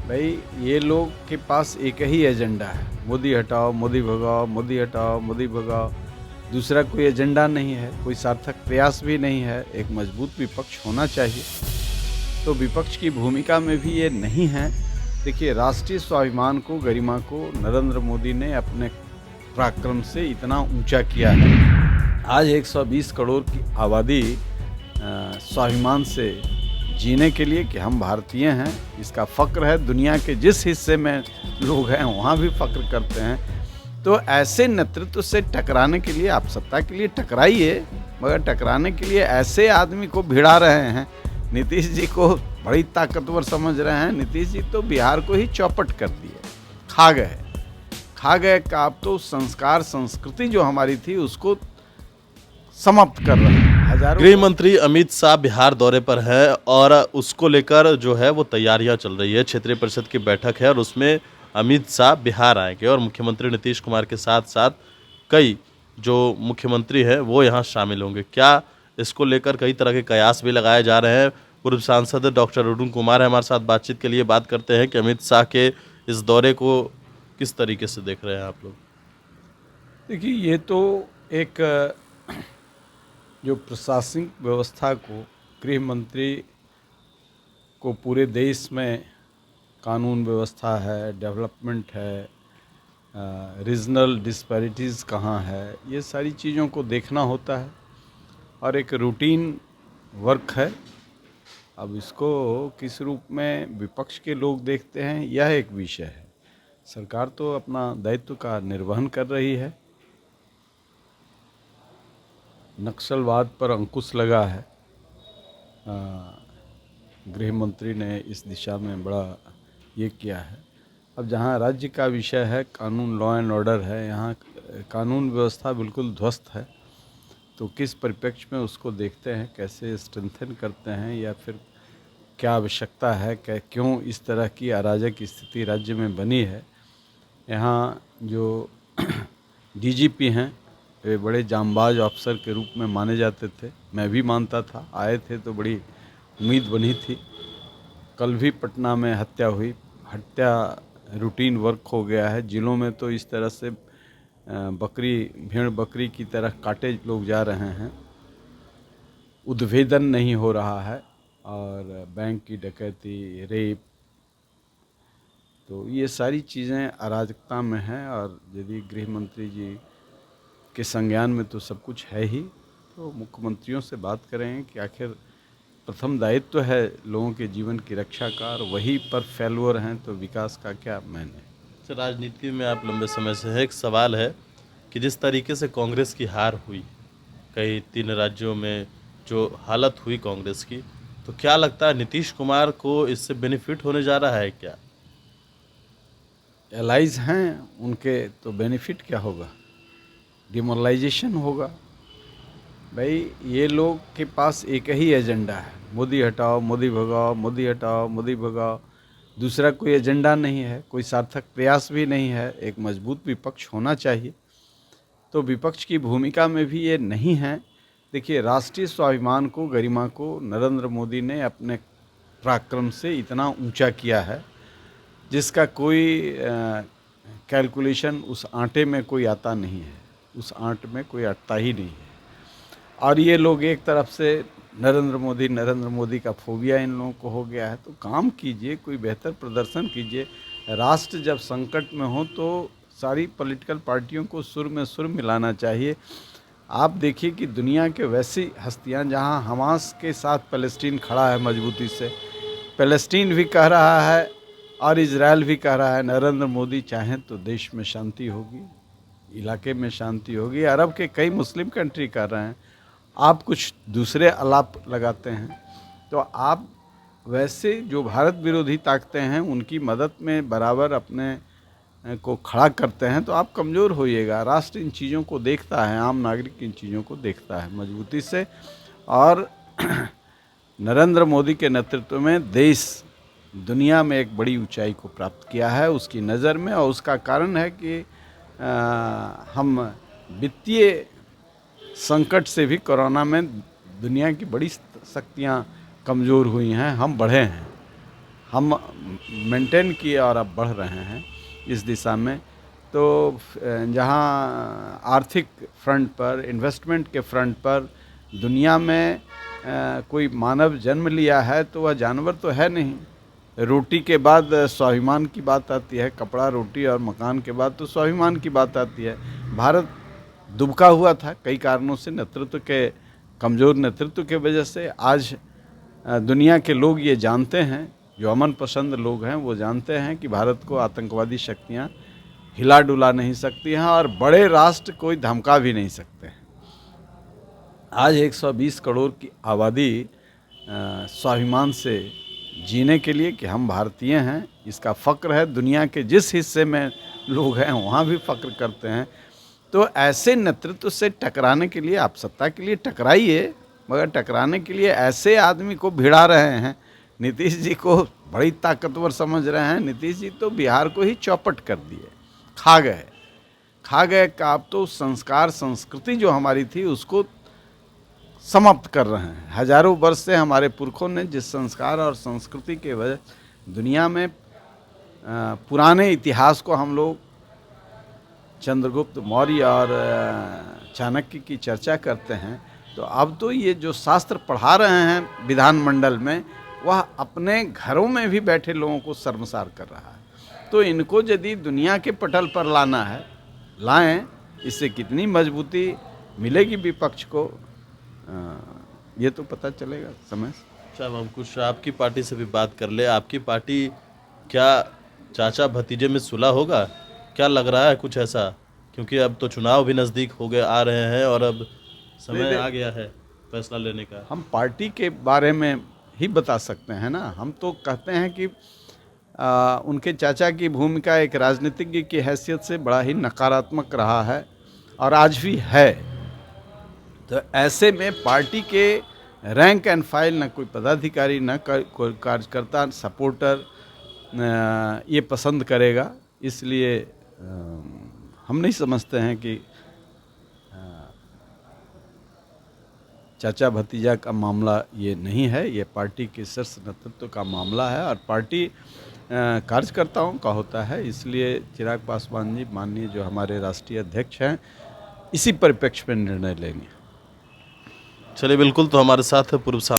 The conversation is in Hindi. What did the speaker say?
भाई ये लोग के पास एक ही एजेंडा है, मोदी हटाओ, मोदी भगाओ, मोदी हटाओ, मोदी भगाओ। दूसरा कोई एजेंडा नहीं है, कोई सार्थक प्रयास भी नहीं है। एक मजबूत विपक्ष होना चाहिए, तो विपक्ष की भूमिका में भी ये नहीं है। देखिए, राष्ट्रीय स्वाभिमान को, गरिमा को नरेंद्र मोदी ने अपने पराक्रम से इतना ऊंचा किया है। आज 120 करोड़ की आबादी स्वाभिमान से जीने के लिए कि हम भारतीय हैं, इसका फ़क्र है। दुनिया के जिस हिस्से में लोग हैं वहाँ भी फ़क्र करते हैं। तो ऐसे नेतृत्व से टकराने के लिए, आप सत्ता के लिए टकराइए, मगर टकराने के लिए ऐसे आदमी को भिड़ा रहे हैं। नीतीश जी को बड़ी ताकतवर समझ रहे हैं। नीतीश जी तो बिहार को ही चौपट कर दिए, खा गए का। आप तो संस्कार संस्कृति जो हमारी थी उसको समाप्त कर रहे हैं। गृह मंत्री अमित शाह बिहार दौरे पर है और उसको लेकर जो है वो तैयारियां चल रही है। क्षेत्रीय परिषद की बैठक है और उसमें अमित शाह बिहार आएंगे और मुख्यमंत्री नीतीश कुमार के साथ साथ कई जो मुख्यमंत्री हैं वो यहाँ शामिल होंगे। क्या इसको लेकर कई तरह के कयास भी लगाए जा रहे हैं। पूर्व सांसद डॉक्टर अरुण कुमार है हमारे साथ, बातचीत के लिए बात करते हैं कि अमित शाह के इस दौरे को किस तरीके से देख रहे हैं आप लोग। देखिए, ये तो एक जो प्रशासनिक व्यवस्था को, गृह मंत्री को पूरे देश में कानून व्यवस्था है, डेवलपमेंट है, रीजनल डिस्पैरिटीज़ कहाँ है, ये सारी चीज़ों को देखना होता है और एक रूटीन वर्क है। अब इसको किस रूप में विपक्ष के लोग देखते हैं, यह एक विषय है। सरकार तो अपना दायित्व का निर्वहन कर रही है। नक्सलवाद पर अंकुश लगा है। गृह मंत्री ने इस दिशा में बड़ा ये किया है। अब जहाँ राज्य का विषय है, कानून, लॉ एंड ऑर्डर है, यहाँ कानून व्यवस्था बिल्कुल ध्वस्त है। तो किस परिप्रेक्ष्य में उसको देखते हैं, कैसे स्ट्रेंथन करते हैं, या फिर क्या आवश्यकता है, क्यों इस तरह की अराजक स्थिति राज्य में बनी है। यहाँ जो डीजीपी हैं, वे बड़े जांबाज अफसर के रूप में माने जाते थे। मैं भी मानता था, आए थे तो बड़ी उम्मीद बनी थी। कल भी पटना में हत्या हुई। हत्या रूटीन वर्क हो गया है। जिलों में तो इस तरह से भेड़ बकरी की तरह काटे लोग जा रहे हैं। उद्भेदन नहीं हो रहा है और बैंक की डकैती, रेप, तो ये सारी चीज़ें अराजकता में हैं। और यदि गृह मंत्री जी के संज्ञान में तो सब कुछ है ही, तो मुख्यमंत्रियों से बात करें कि आखिर प्रथम दायित्व है लोगों के जीवन की रक्षा का, और वहीं पर फेल्योर हैं तो विकास का क्या मायने। राजनीति में आप लंबे समय से है, एक सवाल है कि जिस तरीके से कांग्रेस की हार हुई कई 3 राज्यों में, जो हालत हुई कांग्रेस की, तो क्या लगता है नीतीश कुमार को इससे बेनिफिट होने जा रहा है क्या? एलाइज हैं उनके, तो बेनिफिट क्या होगा? डिमोरलाइजेशन होगा। भाई ये लोग के पास एक ही एजेंडा है, मोदी हटाओ, मोदी भगाओ, मोदी हटाओ, मोदी भगाओ। दूसरा कोई एजेंडा नहीं है, कोई सार्थक प्रयास भी नहीं है। एक मजबूत विपक्ष होना चाहिए, तो विपक्ष की भूमिका में भी ये नहीं है। देखिए, राष्ट्रीय स्वाभिमान को, गरिमा को नरेंद्र मोदी ने अपने पराक्रम से इतना ऊंचा किया है, जिसका कोई कैलकुलेशन उस आटे में कोई आता नहीं है, उस आट में कोई अटता ही नहीं है। और ये लोग एक तरफ से नरेंद्र मोदी का फोबिया इन लोगों को हो गया है। तो काम कीजिए, कोई बेहतर प्रदर्शन कीजिए। राष्ट्र जब संकट में हो तो सारी पॉलिटिकल पार्टियों को सुर में सुर मिलाना चाहिए। आप देखिए कि दुनिया के वैसी हस्तियां, जहां हमास के साथ फ़लस्तीन खड़ा है मजबूती से, फ़लस्तीन भी कह रहा है और इजराइल भी कह रहा है नरेंद्र मोदी चाहें तो देश में शांति होगी, इलाके में शांति होगी। अरब के कई मुस्लिम कंट्री कर रहे हैं, आप कुछ दूसरे आलाप लगाते हैं। तो आप वैसे जो भारत विरोधी ताकतें हैं उनकी मदद में बराबर अपने को खड़ा करते हैं, तो आप कमज़ोर होइएगा। राष्ट्र इन चीज़ों को देखता है, आम नागरिक इन चीज़ों को देखता है मजबूती से। और नरेंद्र मोदी के नेतृत्व में देश दुनिया में एक बड़ी ऊंचाई को प्राप्त किया है उसकी नज़र में। और उसका कारण है कि हम वित्तीय संकट से भी, कोरोना में दुनिया की बड़ी शक्तियां कमज़ोर हुई हैं, हम बढ़े हैं। हम मेंटेन किए और अब बढ़ रहे हैं इस दिशा में। तो जहाँ आर्थिक फ्रंट पर, इन्वेस्टमेंट के फ्रंट पर दुनिया में कोई मानव जन्म लिया है तो वह जानवर तो है नहीं। रोटी के बाद स्वाभिमान की बात आती है, कपड़ा, रोटी और मकान के बाद तो स्वाभिमान की बात आती है। भारत दुबका हुआ था कई कारणों से, नेतृत्व के, कमज़ोर नेतृत्व के वजह से। आज दुनिया के लोग ये जानते हैं, जो अमन पसंद लोग हैं वो जानते हैं कि भारत को आतंकवादी शक्तियाँ हिला डुला नहीं सकती हैं और बड़े राष्ट्र कोई धमका भी नहीं सकते हैं। आज 120 करोड़ की आबादी स्वाभिमान से जीने के लिए कि हम भारतीय हैं इसका फ़क्र है। दुनिया के जिस हिस्से में लोग हैं वहाँ भी फ़क्र करते हैं। तो ऐसे नेतृत्व से टकराने के लिए, आप सत्ता के लिए टकराइए, मगर टकराने के लिए ऐसे आदमी को भिड़ा रहे हैं। नीतीश जी को बड़ी ताकतवर समझ रहे हैं। नीतीश जी तो बिहार को ही चौपट कर दिए, खा गए का। आप तो संस्कार, संस्कृति जो हमारी थी उसको समाप्त कर रहे हैं। हजारों वर्ष से हमारे पुरखों ने जिस संस्कार और संस्कृति के वजह दुनिया में पुराने इतिहास को हम लोग चंद्रगुप्त मौर्य और चाणक्य की चर्चा करते हैं, तो अब तो ये जो शास्त्र पढ़ा रहे हैं विधानमंडल में, वह अपने घरों में भी बैठे लोगों को शर्मसार कर रहा है। तो इनको यदि दुनिया के पटल पर लाना है, लाएं। इससे कितनी मजबूती मिलेगी विपक्ष को, ये तो पता चलेगा समय से। अच्छा, हम कुछ आपकी पार्टी से भी बात कर ले। आपकी पार्टी क्या चाचा भतीजे में सुलह होगा? क्या लग रहा है कुछ ऐसा? क्योंकि अब तो चुनाव भी नज़दीक हो गए, आ रहे हैं और अब समय आ गया है फैसला लेने का। हम पार्टी के बारे में ही बता सकते हैं ना। हम तो कहते हैं कि उनके चाचा की भूमिका एक राजनीतिज्ञ की हैसियत से बड़ा ही नकारात्मक रहा है और आज भी है। तो ऐसे में पार्टी के रैंक एंड फाइल, न कोई पदाधिकारी, न कोई कार्यकर्ता, सपोर्टर ये पसंद करेगा। इसलिए हम नहीं समझते हैं कि चाचा भतीजा का मामला ये नहीं है। ये पार्टी के शीर्ष नेतृत्व का मामला है और पार्टी कार्यकर्ताओं का होता है। इसलिए चिराग पासवान जी, माननीय जो हमारे राष्ट्रीय अध्यक्ष हैं, इसी परिप्रेक्ष्य में निर्णय लेंगे। चलिए, बिल्कुल। तो हमारे साथ पूर्व